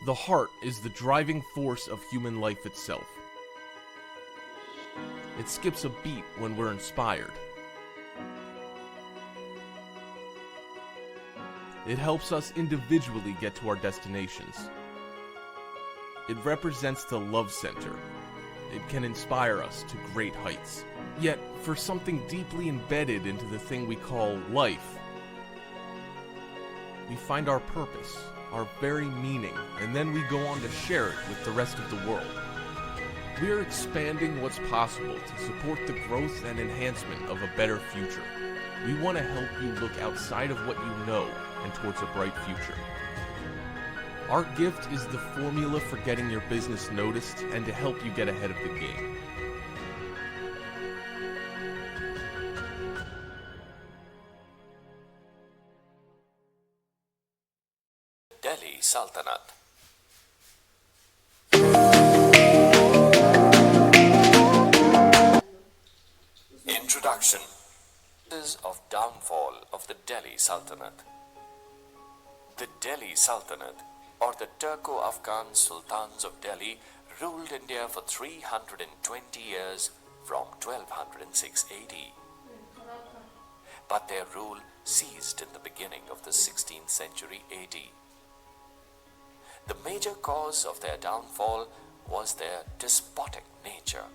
The heart is the driving force of human life itself. It skips a beat when we're inspired. It helps us individually get to our destinations. It represents the love center. It can inspire us to great heights. Yet, for something deeply embedded into the thing we call life, we find our purpose, our very meaning, and then we go on to share it with the rest of the world. We're expanding what's possible to support the growth and enhancement of a better future. We want to help you look outside of what you know and towards a bright future. Our gift is the formula for getting your business noticed and to help you get ahead of the game. Delhi Sultanate. Introduction. Of downfall of the Delhi Sultanate. The Delhi Sultanate, or the Turco-Afghan Sultans of Delhi, ruled India for 320 years from 1206 AD. But their rule ceased in the beginning of the 16th century AD. The major cause of their downfall was their despotic nature.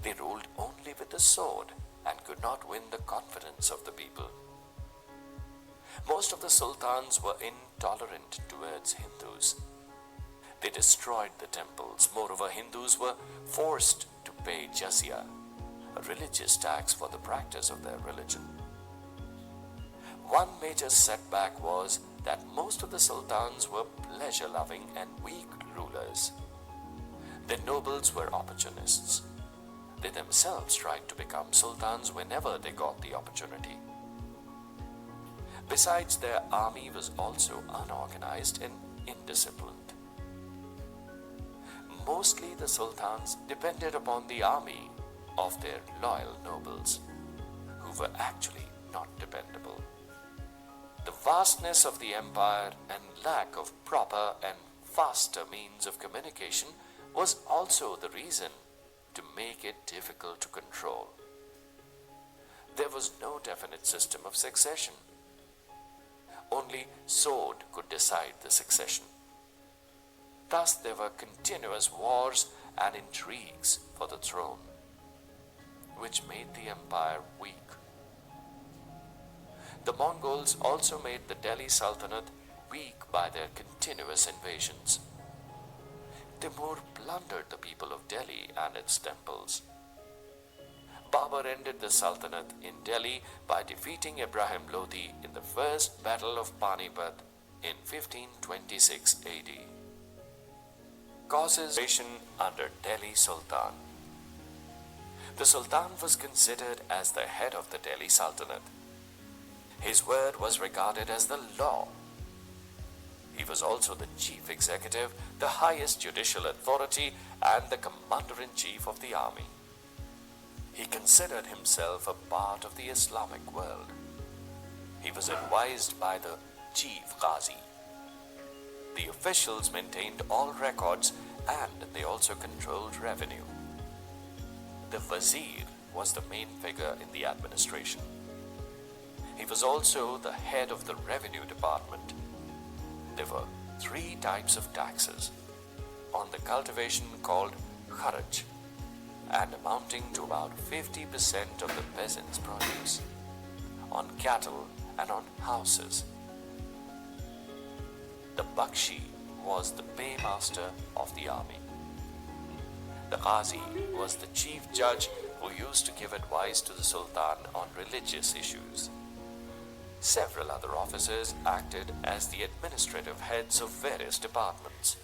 They ruled only with the sword and could not win the confidence of the people. Most of the sultans were intolerant towards Hindus. They destroyed the temples. Moreover, Hindus were forced to pay jizya, a religious tax for the practice of their religion. One major setback was that most of the sultans were pleasure-loving and weak rulers. The nobles were opportunists. They themselves tried to become sultans whenever they got the opportunity. Besides, their army was also unorganized and indisciplined. Mostly the sultans depended upon the army of their loyal nobles, who were actually not dependable. The vastness of the empire and lack of proper and faster means of communication was also the reason to make it difficult to control. There was no definite system of succession. Only sword could decide the succession. Thus there were continuous wars and intrigues for the throne, which made the empire weak. The Mongols also made the Delhi Sultanate weak by their continuous invasions. Timur plundered the people of Delhi and its temples. Babur ended the Sultanate in Delhi by defeating Ibrahim Lodi in the first battle of Panipat in 1526 AD. Causes under Delhi Sultan. The Sultan was considered as the head of the Delhi Sultanate. His word was regarded as the law. He was also the chief executive, the highest judicial authority, and the commander-in-chief of the army. He considered himself a part of the Islamic world. He was advised by the chief Ghazi. The officials maintained all records and they also controlled revenue. The Wazir was the main figure in the administration. He was also the head of the revenue department. There were 3 types of taxes: on the cultivation called kharaj, and amounting to about 50% of the peasants' produce, on cattle and on houses. The bakshi was the paymaster of the army. The Ghazi was the chief judge who used to give advice to the Sultan on religious issues. Several other officers acted as the administrative heads of various departments.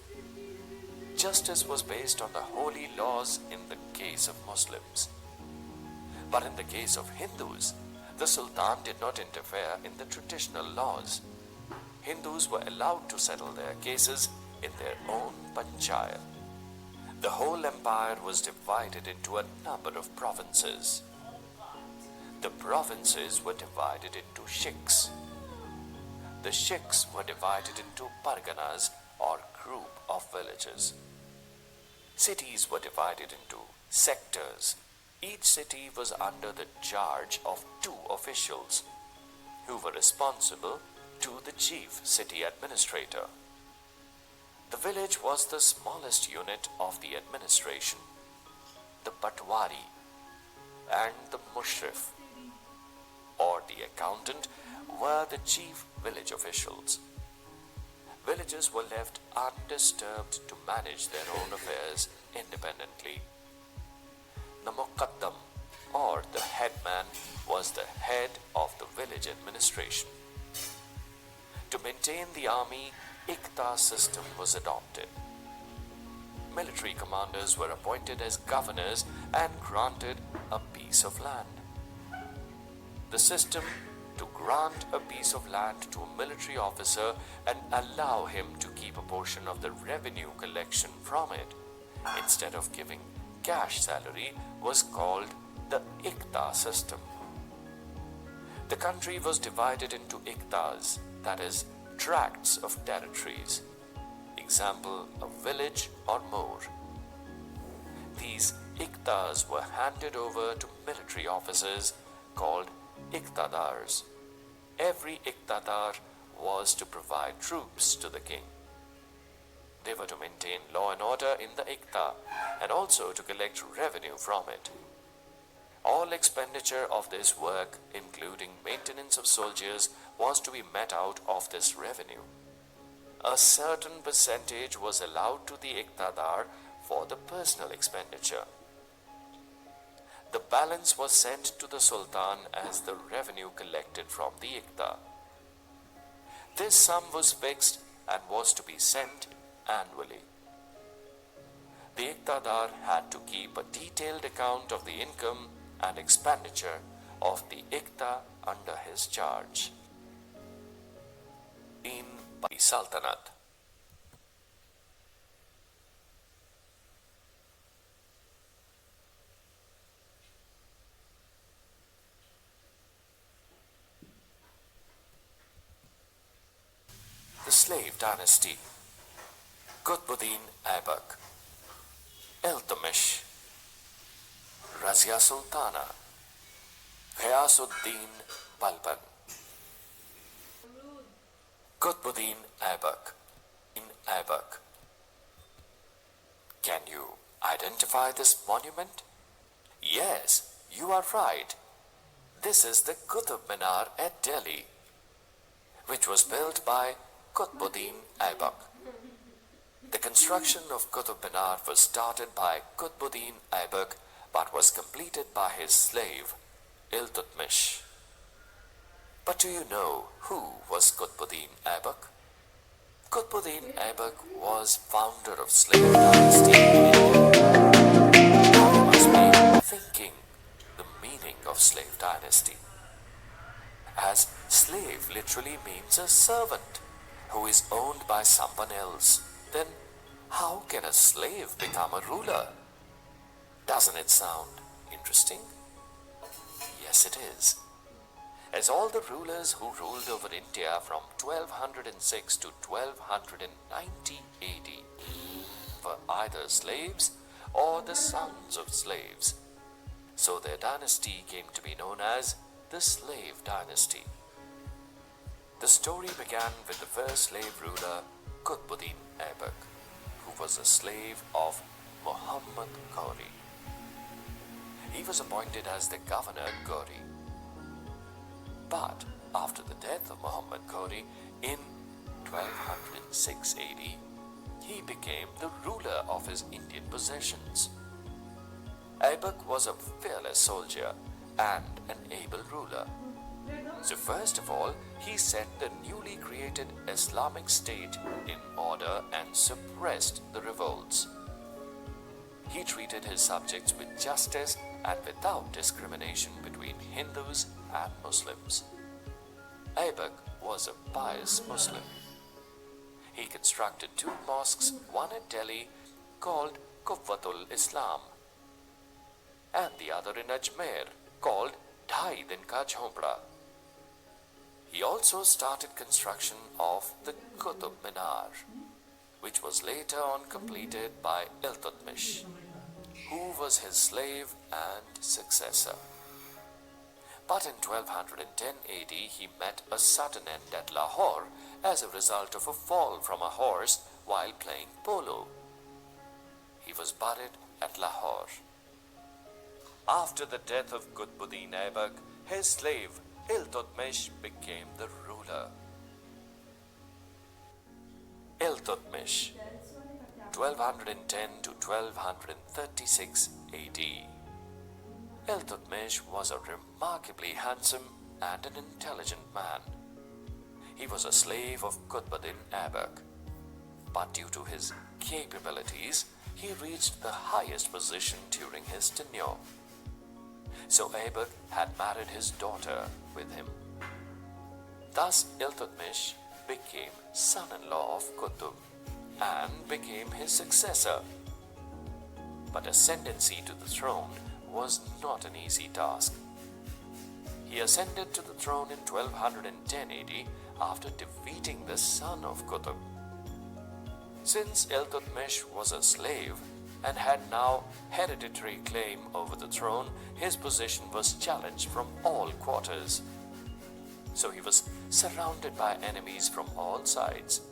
Justice was based on the holy laws in the case of Muslims. But in the case of Hindus, the Sultan did not interfere in the traditional laws. Hindus were allowed to settle their cases in their own panchayat. The whole empire was divided into a number of provinces. The provinces were divided into shiks. The shiks were divided into parganas or group of villages. Cities were divided into sectors. Each city was under the charge of two officials who were responsible to the chief city administrator. The village was the smallest unit of the administration. The Patwari and the Mushrif, or the accountant, were the chief village officials. Villages were left undisturbed to manage their own affairs independently. The Muqaddam, or the headman, was the head of the village administration. To maintain the army, Ikta system was adopted. Military commanders were appointed as governors and granted a piece of land. The system to grant a piece of land to a military officer and allow him to keep a portion of the revenue collection from it, instead of giving cash salary, was called the Ikta system. The country was divided into Iktas, that is, tracts of territories. Example, a village or more. These Iktas were handed over to military officers called Iktadars. Every Iktadar was to provide troops to the king. They were to maintain law and order in the Ikta and also to collect revenue from it. All expenditure of this work, including maintenance of soldiers, was to be met out of this revenue. A certain percentage was allowed to the Iktadar for the personal expenditure. The balance was sent to the Sultan as the revenue collected from the Ikta. This sum was fixed and was to be sent annually. The Iktadar had to keep a detailed account of the income and expenditure of the Ikta under his charge. In Delhi Sultanate. The slave dynasty. Qutbuddin Aibak, Iltutmish, Razia Sultana, Ghiyasuddin Balban. Qutbuddin Aibak in Aibak. Can you identify this monument? Yes, you are right. This is the Qutb Minar at Delhi, which was built by Qutbuddin Aibak. The construction of Qutb Minar was started by Qutbuddin Aibak but was completed by his slave Iltutmish. But do you know who was Qutbuddin Aibak? Qutbuddin Aibak was founder of slave dynasty in India. Now you must be thinking the meaning of slave dynasty. As slave literally means a servant who is owned by someone else. Then how can a slave become a ruler? Doesn't it sound interesting? Yes, it is. As all the rulers who ruled over India from 1206 to 1290 AD were either slaves or the sons of slaves. So their dynasty came to be known as the Slave Dynasty. The story began with the first slave ruler, Qutbuddin Aibak, who was a slave of Muhammad Ghori. He was appointed as the governor Ghori. But after the death of Muhammad Ghori in 1206 AD, he became the ruler of his Indian possessions. Aibak was a fearless soldier and an able ruler. So first of all, he set the newly created Islamic State in order and suppressed the revolts. He treated his subjects with justice and without discrimination between Hindus and Muslims. Aibak was a pious Muslim. He constructed two mosques, one at Delhi called Quwwatul Islam and the other in Ajmer called Dhai Din Ka Jhopda. He also started construction of the Qutb Minar. which was later on completed by Iltutmish, who was his slave and successor. But in 1210 AD, he met a sudden end at Lahore as a result of a fall from a horse while playing polo. He was buried at Lahore. After the death of Qutbuddin Aibak, his slave Iltutmish became the ruler. Iltutmish, 1210 to 1236 AD. Iltutmish was a remarkably handsome and an intelligent man. He was a slave of Qutbuddin Aibak, but due to his capabilities, he reached the highest position during his tenure. So Aibak had married his daughter with him. Thus Iltutmish became son-in-law of Qutb and became his successor. But ascendancy to the throne was not an easy task. He ascended to the throne in 1210 AD after defeating the son of Qutb. Since Iltutmish was a slave and had now hereditary claim over the throne, his position was challenged from all quarters. So he was surrounded by enemies from all sides.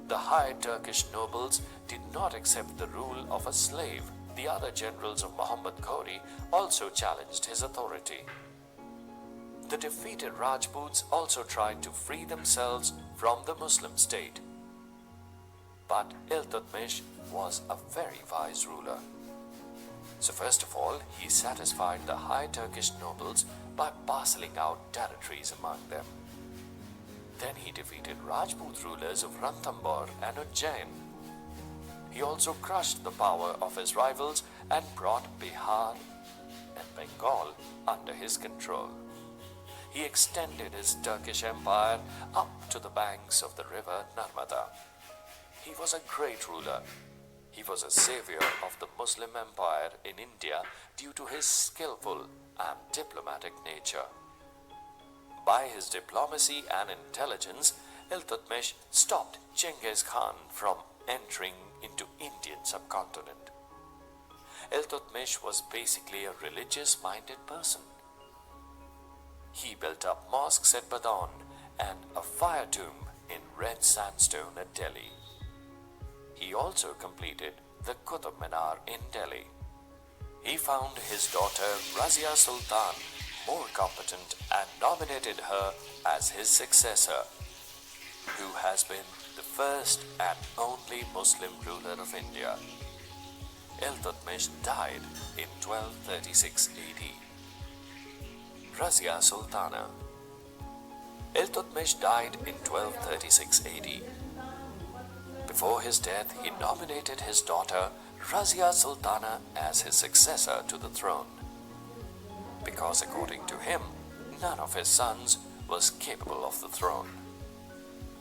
The high Turkish nobles did not accept the rule of a slave. The other generals of Muhammad Ghori also challenged his authority. The defeated Rajputs also tried to free themselves from the Muslim state. But Iltutmish was a very wise ruler. So first of all, he satisfied the high Turkish nobles by parceling out territories among them. Then he defeated Rajput rulers of Ranthambore and Ujjain. He also crushed the power of his rivals and brought Bihar and Bengal under his control. He extended his Turkish empire up to the banks of the river Narmada. He was a great ruler. He was a savior of the Muslim empire in India due to his skillful and diplomatic nature. By his diplomacy and intelligence, Iltutmish stopped Genghis Khan from entering into Indian subcontinent. Iltutmish was basically a religious-minded person. He built up mosques at Badon and a fire tomb in red sandstone at Delhi. He also completed the Qutb Minar in Delhi. He found his daughter Razia Sultan more competent and nominated her as his successor, who has been the first and only Muslim ruler of India. Iltutmish died in 1236 AD. Razia Sultana. Iltutmish died in 1236 AD. Before his death, he nominated his daughter Razia Sultana as his successor to the throne, because according to him, none of his sons was capable of the throne.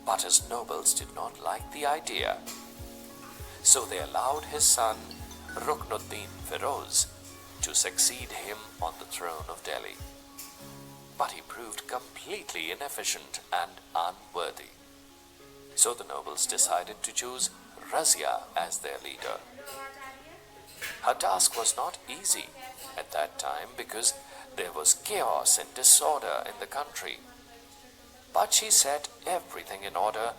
But his nobles did not like the idea, so they allowed his son Ruknuddin Feroz to succeed him on the throne of Delhi. But he proved completely inefficient and unworthy. So the nobles decided to choose Razia as their leader. Her task was not easy at that time because there was chaos and disorder in the country. But she set everything in order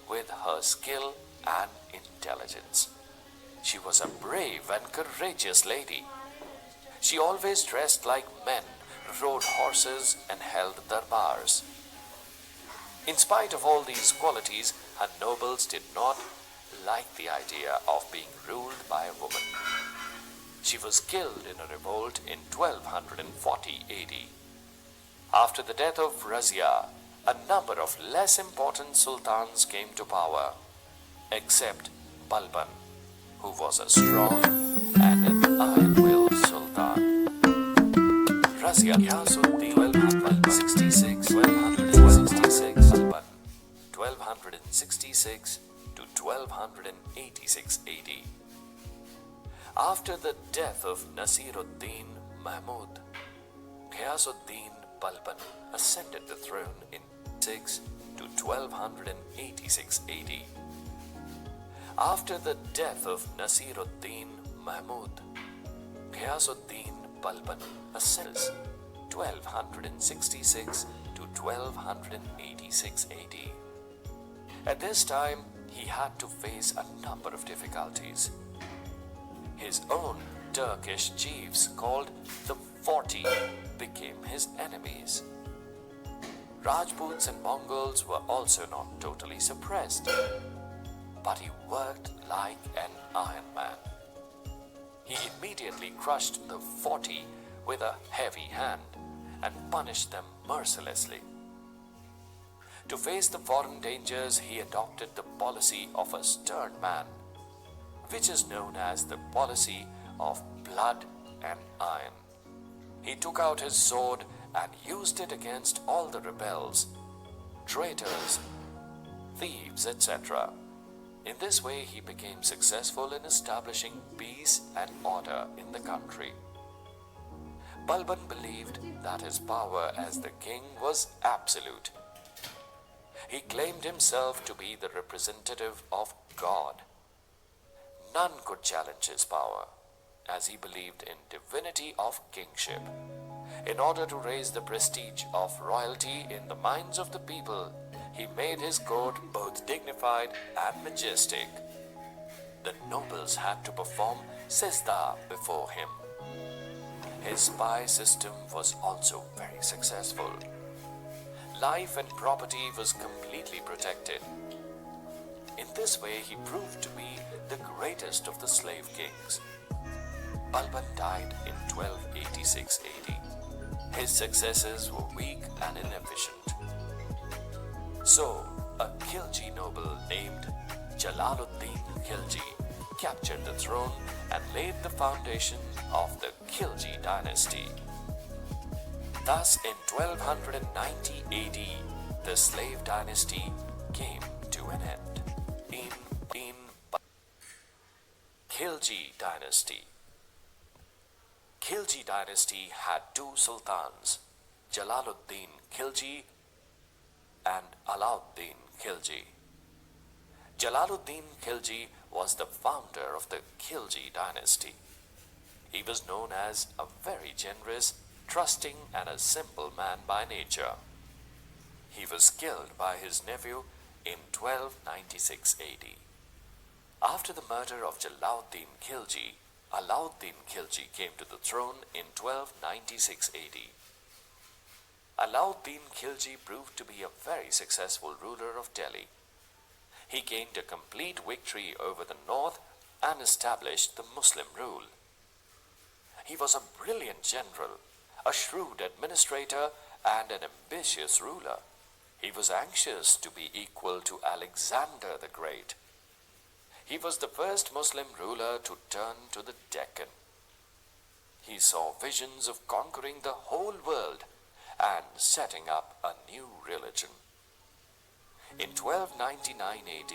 with her skill and intelligence. She was a brave and courageous lady. She always dressed like men, rode horses, and held darbars. In spite of all these qualities, her nobles did not like the idea of being ruled by a woman. She was killed in a revolt in 1240 AD. After the death of Razia, a number of less important sultans came to power, except Balban, who was a strong and an iron-willed sultan. Razia Ghiyasuddin 1266 Balban 1266 to 1286 AD. After the death of Nasiruddin Mahmud, Ghiyasuddin Balban ascended the throne in 6 to 1286 AD. After the death of Nasiruddin Mahmud, Ghiyasuddin Balban ascends 1266 to 1286 AD. At this time, he had to face a number of difficulties. His own Turkish chiefs, called the 40, became his enemies. Rajputs and Mongols were also not totally suppressed, but he worked like an Iron Man. He immediately crushed the 40 with a heavy hand and punished them mercilessly. To face the foreign dangers, he adopted the policy of a stern man, which is known as the policy of blood and iron. He took out his sword and used it against all the rebels, traitors, thieves, etc. In this way, he became successful in establishing peace and order in the country. Balban believed that his power as the king was absolute. He claimed himself to be the representative of God. None could challenge his power, as he believed in divinity of kingship. In order to raise the prestige of royalty in the minds of the people, he made his court both dignified and majestic. The nobles had to perform sijda before him. His spy system was also very successful. Life and property was completely protected. In this way, he proved to be the greatest of the slave kings. Balban died in 1286 AD. His successors were weak and inefficient. So, a Khilji noble named Jalaluddin Khilji captured the throne and laid the foundation of the Khilji dynasty. Thus, in 1290 AD, the slave dynasty came to an end. In Khilji dynasty. Khilji dynasty had two sultans, Jalaluddin Khilji and Alauddin Khilji. Jalaluddin Khilji was the founder of the Khilji dynasty. He was known as a very generous, trusting, and a simple man by nature. He was killed by his nephew in 1296 AD. After the murder of Jalaluddin Khilji, Alauddin Khilji came to the throne in 1296 AD. Alauddin Khilji proved to be a very successful ruler of Delhi. He gained a complete victory over the north and established the Muslim rule. He was a brilliant general, a shrewd administrator, and an ambitious ruler. He was anxious to be equal to Alexander the Great. He was the first Muslim ruler to turn to the Deccan. He saw visions of conquering the whole world and setting up a new religion. In 1299 AD,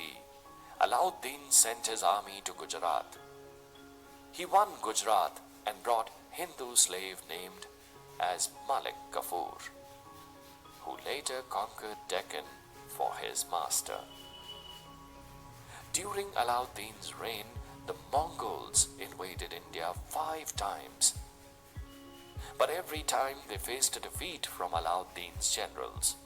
Alauddin sent his army to Gujarat. He won Gujarat and brought Hindu slave named as Malik Kafur, who later conquered Deccan for his master. During Alauddin's reign, the Mongols invaded India 5 times. But every time they faced a defeat from Alauddin's generals.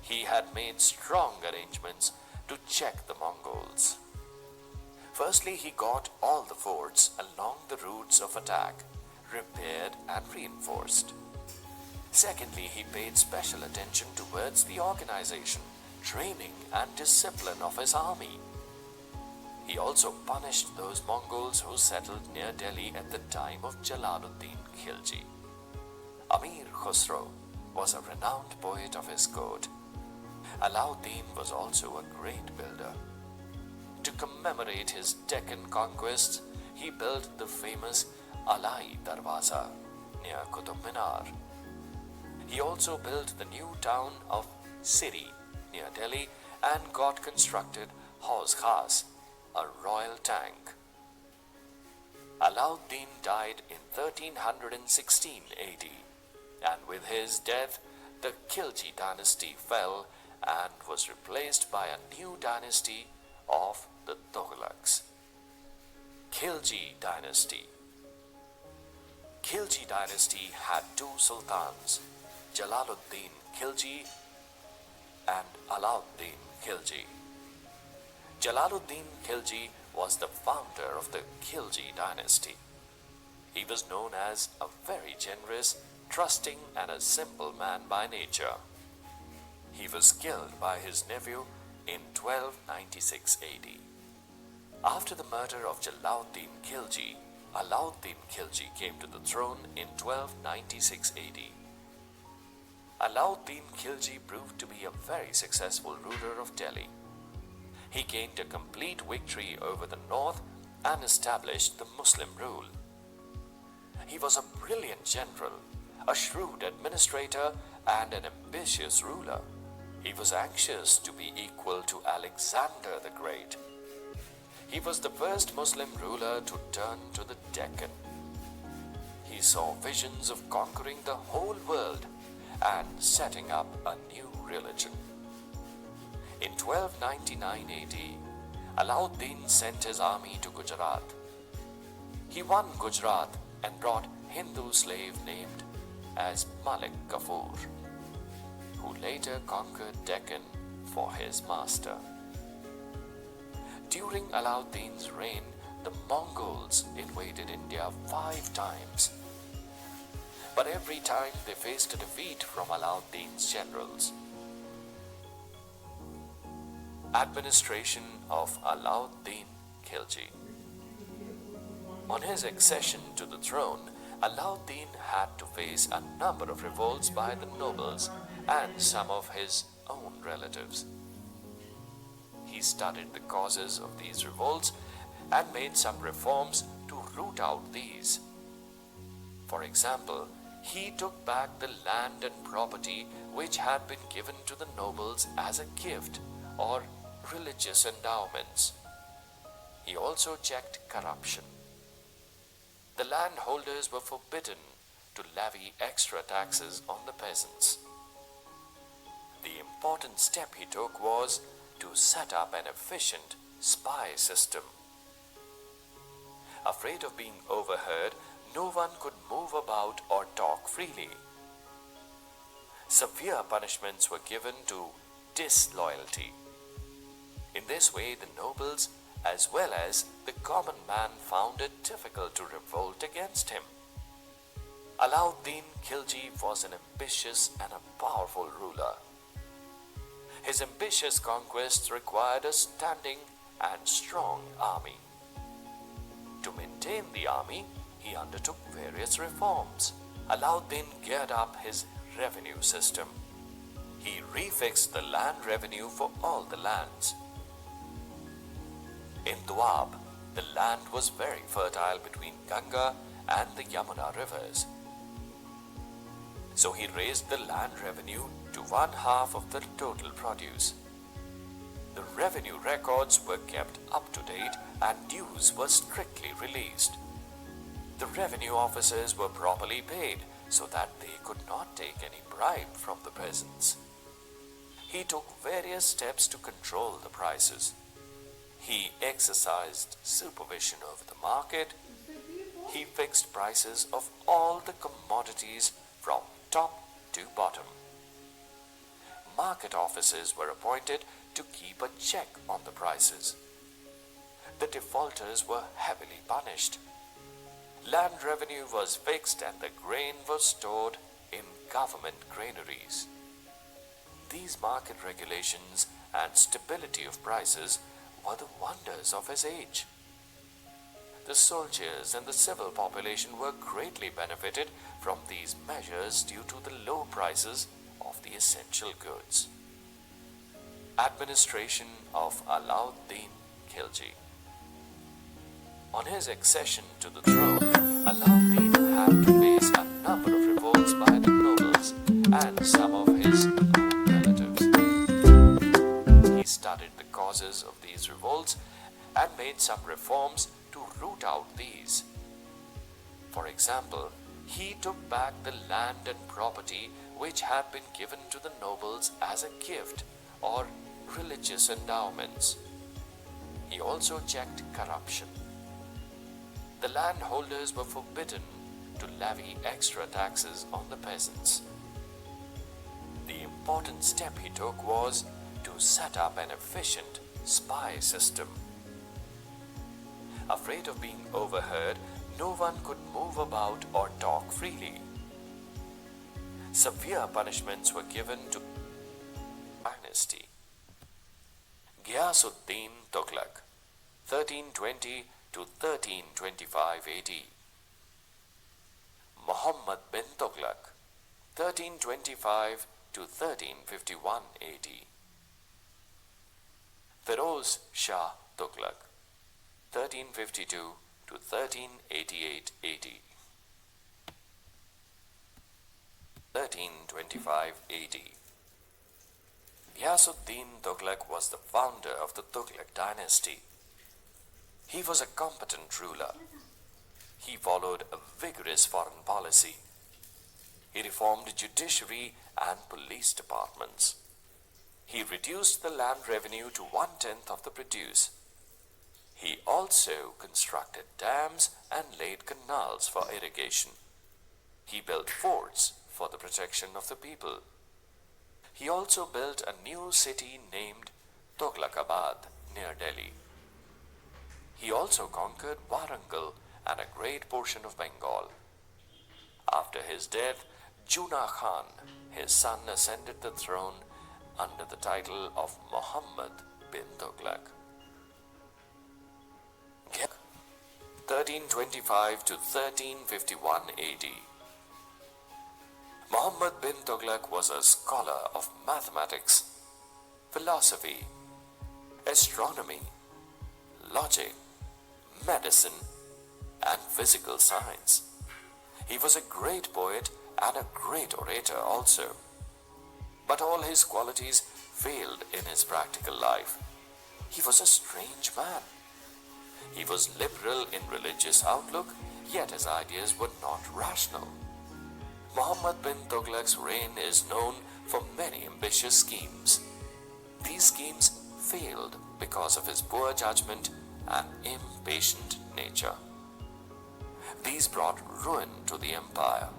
He had made strong arrangements to check the Mongols. Firstly, he got all the forts along the routes of attack repaired and reinforced. Secondly, he paid special attention towards the organization, training, and discipline of his army. He also punished those Mongols who settled near Delhi at the time of Jalaluddin Khilji. Amir Khusro was a renowned poet of his court. Alauddin was also a great builder. To commemorate his Deccan conquests, he built the famous Alai Darwaza near Qutub Minar. He also built the new town of Siri near Delhi and got constructed Hauz Khas, a royal tank. Alauddin died in 1316 AD, and with his death, the Khilji dynasty fell and was replaced by a new dynasty of the Tughlaqs. Khilji dynasty. Khilji dynasty had two sultans, Jalaluddin Khilji and Alauddin Khilji. Jalaluddin Khilji was the founder of the Khilji dynasty. He was known as a very generous, trusting, and a simple man by nature. He was killed by his nephew in 1296 AD. After the murder of Jalaluddin Khilji, Alauddin Khilji came to the throne in 1296 AD. Alauddin Khilji proved to be a very successful ruler of Delhi. He gained a complete victory over the north and established the Muslim rule. He was a brilliant general, a shrewd administrator, and an ambitious ruler. He was anxious to be equal to Alexander the Great. He was the first Muslim ruler to turn to the Deccan. He saw visions of conquering the whole world and setting up a new religion. In 1299 AD, Alauddin sent his army to Gujarat. He won Gujarat and brought Hindu slave named as Malik Kafur, who later conquered Deccan for his master. During Alauddin's reign, the Mongols invaded India 5 times. But every time they faced a defeat from Alauddin's generals. Administration of Alauddin Khilji. On his accession to the throne, Alauddin had to face a number of revolts by the nobles and some of his own relatives. He studied the causes of these revolts and made some reforms to root out these. For example, he took back the land and property which had been given to the nobles as a gift or religious endowments. He also checked corruption. The landholders were forbidden to levy extra taxes on the peasants. The important step he took was to set up an efficient spy system. Afraid of being overheard, no one could move about or talk freely. Severe punishments were given to disloyalty. In this way, the nobles as well as the common man found it difficult to revolt against him. Alauddin Khilji was an ambitious and a powerful ruler. His ambitious conquests required a standing and strong army. To maintain the army, he undertook various reforms. Alauddin geared up his revenue system. He refixed the land revenue for all the lands. In Doab, the land was very fertile between Ganga and the Yamuna rivers. So he raised the land revenue to 1/2 of the total produce. The revenue records were kept up to date and dues were strictly released. The revenue officers were properly paid so that they could not take any bribe from the peasants. He took various steps to control the prices. He exercised supervision over the market. He fixed prices of all the commodities from top to bottom. Market officers were appointed to keep a check on the prices. The defaulters were heavily punished. Land revenue was fixed and the grain was stored in government granaries. These market regulations and stability of prices were the wonders of his age. The soldiers and the civil population were greatly benefited from these measures due to the low prices of the essential goods. Administration of Alauddin Khilji. On his accession to the throne, Alauddin had to face a number of revolts by the nobles and some of his own relatives. He studied the causes of these revolts and made some reforms to root out these. For example, he took back the land and property which had been given to the nobles as a gift or religious endowments. He also checked corruption. The landholders were forbidden to levy extra taxes on the peasants. The important step he took was to set up an efficient spy system. Afraid of being overheard, no one could move about or talk freely. Severe punishments were given to dynasty. Ghiyasuddin Tughlaq, 1320 to 1325 AD. Muhammad bin Tughlaq, 1325 to 1351 AD. Feroz Shah Tughlaq, 1352 to 1388 AD. 1325 AD. Ghiyasuddin Tughlaq was the founder of the Tughlaq dynasty. He was a competent ruler. He followed a vigorous foreign policy. He reformed judiciary and police departments. He reduced the land revenue to 1/10 of the produce. He also constructed dams and laid canals for irrigation. He built forts for the protection of the people. He also built a new city named Tughlaqabad near Delhi. He also conquered Warangal and a great portion of Bengal. After his death, Juna Khan, his son, ascended the throne under the title of Muhammad bin Tughlaq. 1325 to 1351 AD. Muhammad bin Tughlaq was a scholar of mathematics, philosophy, astronomy, logic, medicine, and physical science. He was a great poet and a great orator also. But all his qualities failed in his practical life. He was a strange man. He was liberal in religious outlook, yet his ideas were not rational. Muhammad bin Tughlaq's reign is known for many ambitious schemes. These schemes failed because of his poor judgment and impatient nature. These brought ruin to the empire.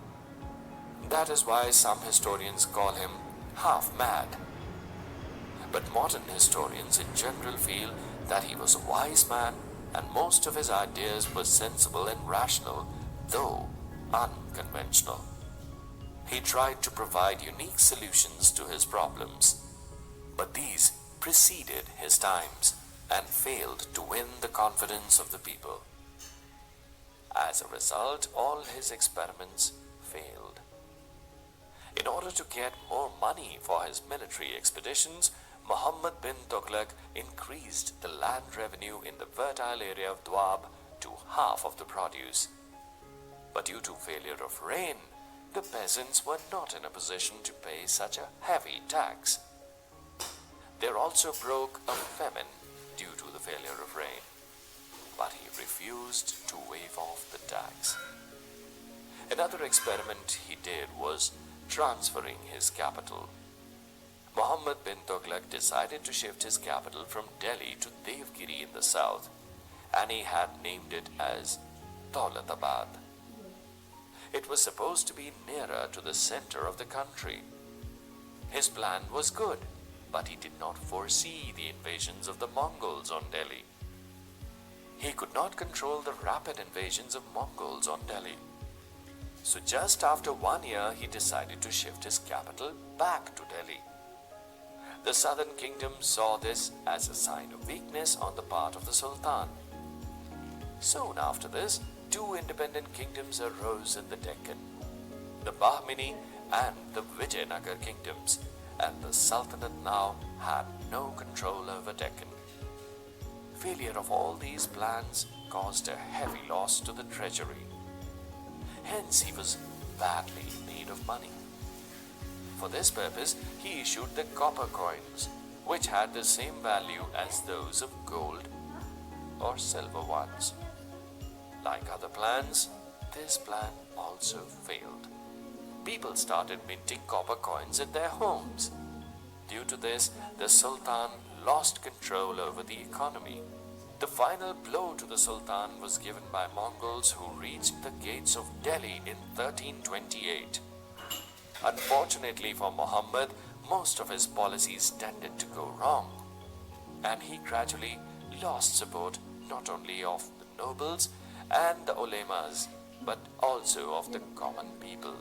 That is why some historians call him half mad. But modern historians in general feel that he was a wise man and most of his ideas were sensible and rational, though unconventional. He tried to provide unique solutions to his problems, but these preceded his times and failed to win the confidence of the people. As a result, all his experiments failed. In order to get more money for his military expeditions, Muhammad bin Tughlaq increased the land revenue in the fertile area of Doab to half of the produce. But due to failure of rain, the peasants were not in a position to pay such a heavy tax. There also broke a famine due to the failure of rain, but he refused to waive off the tax. Another experiment he did was transferring his capital. Muhammad bin Tughlaq decided to shift his capital from Delhi to Devgiri in the south, and he had named it as Dawlatabad. It was supposed to be nearer to the center of the country. His plan was good, but he did not foresee the invasions of the Mongols on Delhi. He could not control the rapid invasions of Mongols on Delhi. So just after 1 year, he decided to shift his capital back to Delhi. The southern kingdom saw this as a sign of weakness on the part of the Sultan. Soon after this, two independent kingdoms arose in the Deccan, the Bahmani and the Vijayanagar kingdoms, and the Sultanate now had no control over Deccan. Failure of all these plans caused a heavy loss to the treasury. Hence, he was badly in need of money. For this purpose, he issued the copper coins, which had the same value as those of gold or silver ones. Like other plans, this plan also failed. People started minting copper coins in their homes. Due to this, the Sultan lost control over the economy. The final blow to the Sultan was given by Mongols who reached the gates of Delhi in 1328. Unfortunately for Muhammad, most of his policies tended to go wrong, and he gradually lost support not only of the nobles and the ulemas, but also of the common people.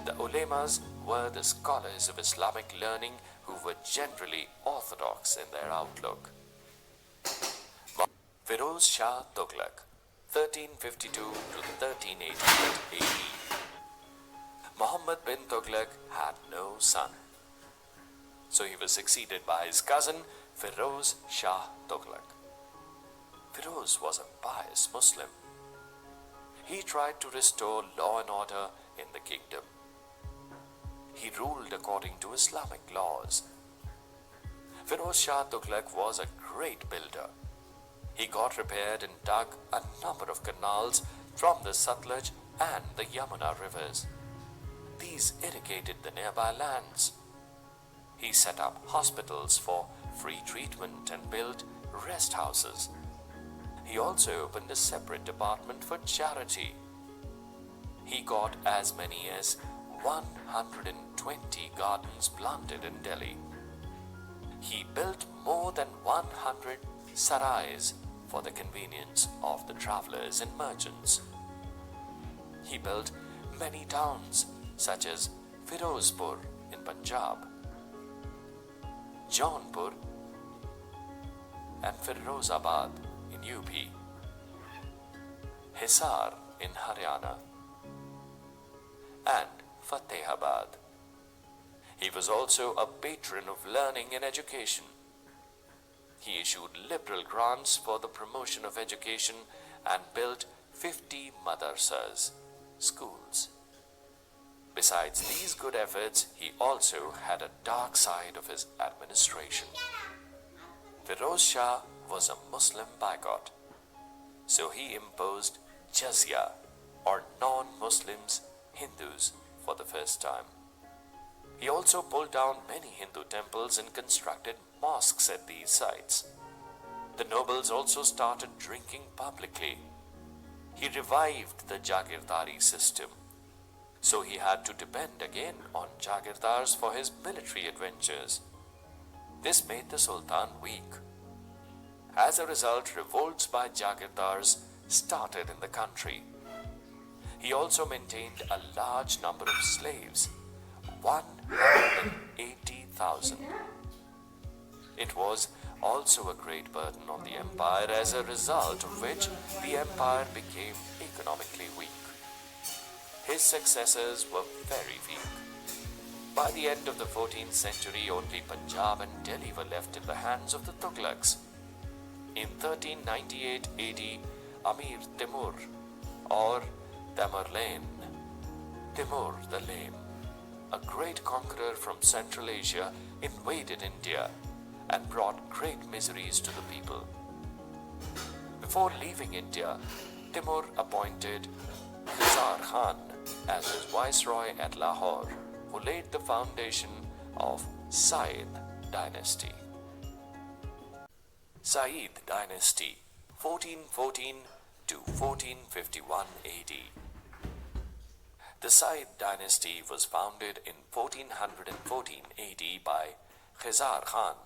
The ulemas were the scholars of Islamic learning who were generally orthodox in their outlook. Firoz Shah Tughlaq, 1352 to 1388 AD. Muhammad bin Tughlaq had no son, so he was succeeded by his cousin Firoz Shah Tughlaq. Firoz was a pious Muslim. He tried to restore law and order in the kingdom. He ruled according to Islamic laws. Firoz Shah Tughlaq was a great builder. He got repaired and dug a number of canals from the Satluj and the Yamuna rivers. These irrigated the nearby lands. He set up hospitals for free treatment and built rest houses. He also opened a separate department for charity. He got as many as 120 gardens planted in Delhi. He built more than 100 sarais for the convenience of the travelers and merchants. He built many towns such as Firozpur in Punjab, Jaunpur and Firozabad in UP, Hisar in Haryana, and Fatehabad. He was also a patron of learning and education. He issued liberal grants for the promotion of education and built 50 madrasas, schools. Besides these good efforts, he also had a dark side of his administration. Firoz Shah was a Muslim bigot, so he imposed jizya, or non-Muslims, Hindus, for the first time. He also pulled down many Hindu temples and constructed mosques at these sites. The nobles also started drinking publicly. He revived the Jagirdari system, so he had to depend again on Jagirdars for his military adventures. This made the Sultan weak. As a result, revolts by Jagirdars started in the country. He also maintained a large number of slaves, 180,000. It was also a great burden on the empire, as a result of which the empire became economically weak. His successors were very weak. By the end of the 14th century, only Punjab and Delhi were left in the hands of the Tughlaqs. In 1398 AD, Amir Timur, or Tamerlane, Timur the Lame, a great conqueror from Central Asia, invaded India and brought great miseries to the people. Before leaving India, Timur appointed Khizar Khan as his viceroy at Lahore, who laid the foundation of Sayyid dynasty. Sayyid dynasty, 1414 to 1451 AD. The Sayyid dynasty was founded in 1414 AD by Khizar Khan,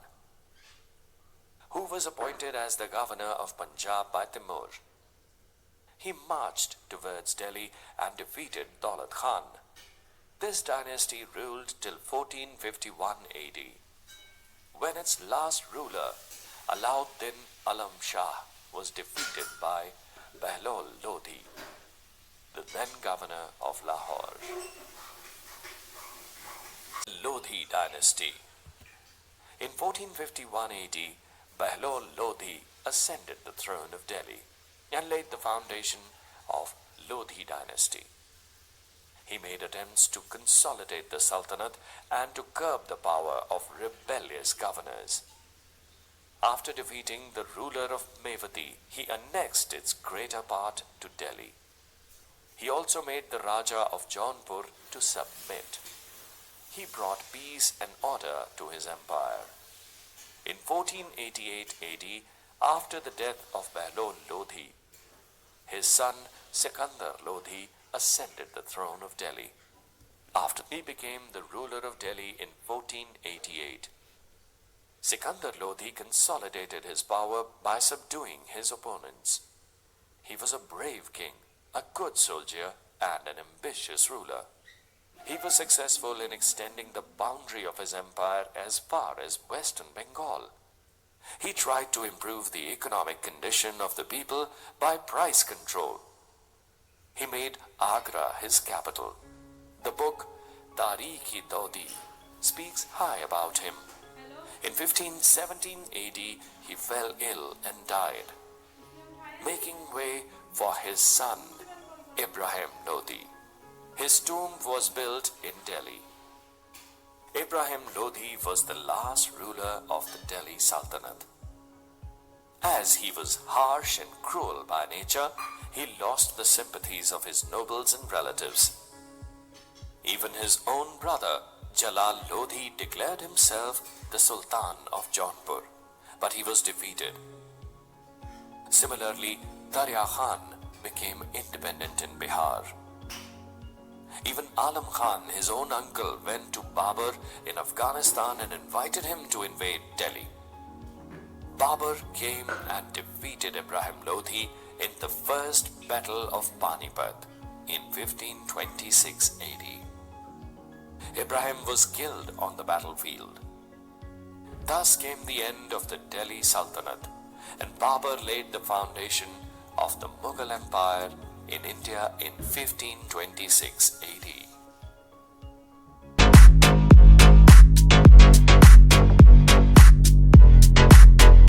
who was appointed as the governor of Punjab by Timur. He marched towards Delhi and defeated Daulat Khan. This dynasty ruled till 1451 AD, when its last ruler, Alauddin Alam Shah, was defeated by Behlol Lodhi, the then governor of Lahore. Lodhi dynasty. In 1451 AD, Behlol Lodhi ascended the throne of Delhi and laid the foundation of Lodhi dynasty. He made attempts to consolidate the Sultanate and to curb the power of rebellious governors. After defeating the ruler of Mevati, he annexed its greater part to Delhi. He also made the Raja of Jaunpur to submit. He brought peace and order to his empire. In 1488 AD, After the death of Behlul Lodhi, his son Sikandar Lodhi ascended the throne of Delhi. After he became the ruler of Delhi in 1488, Sikandar Lodhi consolidated his power by subduing his opponents. He was a brave king, a good soldier, and an ambitious ruler. He was successful in extending the boundary of his empire as far as western Bengal. He tried to improve the economic condition of the people by price control. He made Agra his capital. The book Tarikh-i-Dodi speaks high about him. In 1517 AD, he fell ill and died, making way for his son Ibrahim Lodi. His tomb was built in Delhi. Ibrahim Lodi was the last ruler of the Delhi Sultanate. As he was harsh and cruel by nature, he lost the sympathies of his nobles and relatives. Even his own brother, Jalal Lodi, declared himself the Sultan of Jaunpur, but he was defeated. Similarly, Darya Khan became independent in Bihar. Even Alam Khan, his own uncle, went to Babur in Afghanistan and invited him to invade Delhi. Babur came and defeated Ibrahim Lodi in the first battle of Panipat in 1526 AD. Ibrahim was killed on the battlefield. Thus came the end of the Delhi Sultanate, and Babur laid the foundation of the Mughal Empire in India in 1526 AD.